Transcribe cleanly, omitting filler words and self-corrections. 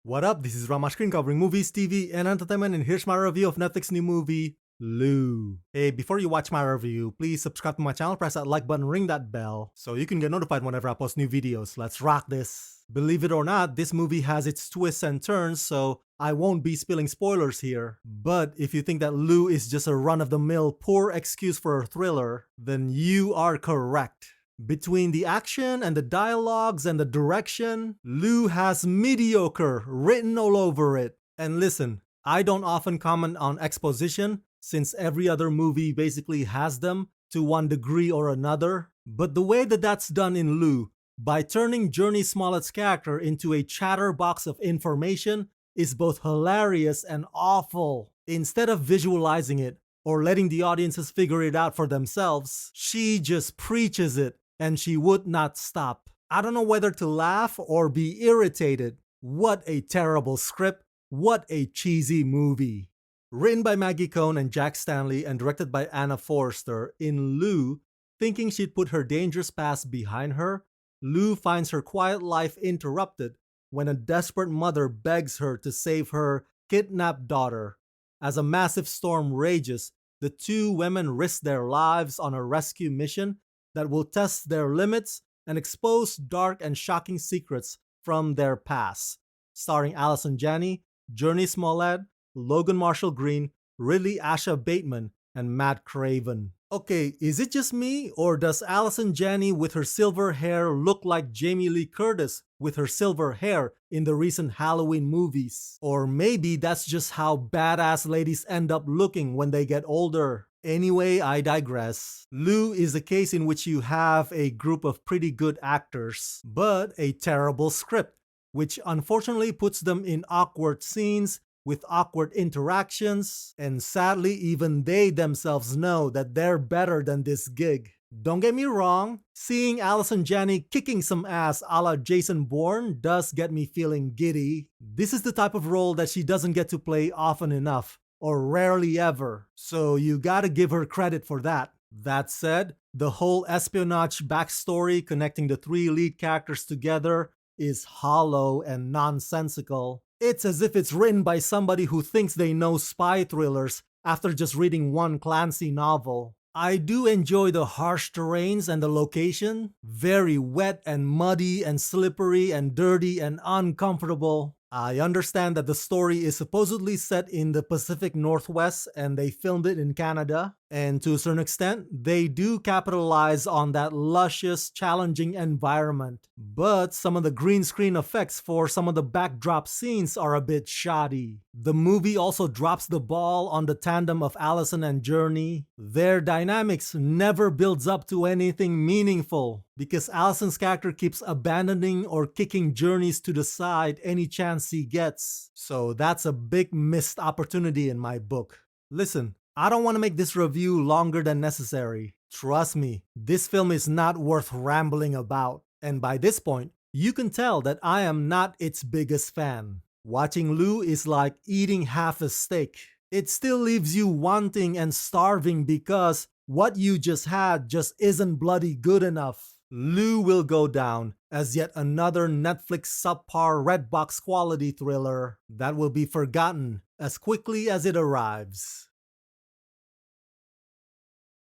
What up? This is Rama Screen covering movies, TV, and entertainment, and here's my review of Netflix new movie, Lou. Hey, before you watch my review, please subscribe to my channel, press that like button, ring that bell, so you can get notified whenever I post new videos. Let's rock this. Believe it or not, this movie has its twists and turns, so I won't be spilling spoilers here. But if you think that Lou is just a run-of-the-mill poor excuse for a thriller, then you are correct. Between the action and the dialogues and the direction, Lou has mediocre written all over it. And listen, I don't often comment on exposition since every other movie basically has them to one degree or another. But the way that that's done in Lou, by turning Journey Smollett's character into a chatterbox of information, is both hilarious and awful. Instead of visualizing it or letting the audiences figure it out for themselves, she just preaches it. And she would not stop. I don't know whether to laugh or be irritated. What a terrible script. What a cheesy movie. Written by Maggie Cohn and Jack Stanley and directed by Anna Forrester, in Lou, thinking she'd put her dangerous past behind her, Lou finds her quiet life interrupted when a desperate mother begs her to save her kidnapped daughter. As a massive storm rages, the two women risk their lives on a rescue mission that will test their limits and expose dark and shocking secrets from their past. Starring Allison Janney, Journey Smollett, Logan Marshall Green, Ridley Asha Bateman, and Matt Craven. Okay, is it just me, or does Allison Janney with her silver hair look like Jamie Lee Curtis with her silver hair in the recent Halloween movies? Or maybe that's just how badass ladies end up looking when they get older. Anyway, I digress. Lou is a case in which you have a group of pretty good actors, but a terrible script, which unfortunately puts them in awkward scenes with awkward interactions, and sadly even they themselves know that they're better than this gig. Don't get me wrong, seeing Allison Janney kicking some ass a la Jason Bourne does get me feeling giddy. This is the type of role that she doesn't get to play often enough, or rarely ever, so you gotta give her credit for that. That said, the whole espionage backstory connecting the three lead characters together is hollow and nonsensical. It's as if it's written by somebody who thinks they know spy thrillers after just reading one Clancy novel. I do enjoy the harsh terrains and the location. Very wet and muddy and slippery and dirty and uncomfortable. I understand that the story is supposedly set in the Pacific Northwest and they filmed it in Canada. And to a certain extent, they do capitalize on that luscious, challenging environment. But some of the green screen effects for some of the backdrop scenes are a bit shoddy. The movie also drops the ball on the tandem of Allison and Journey. Their dynamics never builds up to anything meaningful because Allison's character keeps abandoning or kicking Journey's to the side any chance he gets. So that's a big missed opportunity in my book. Listen, I don't want to make this review longer than necessary. Trust me, this film is not worth rambling about. And by this point, you can tell that I am not its biggest fan. Watching Lou is like eating half a steak. It still leaves you wanting and starving because what you just had just isn't bloody good enough. Lou will go down as yet another Netflix subpar red box quality thriller that will be forgotten as quickly as it arrives.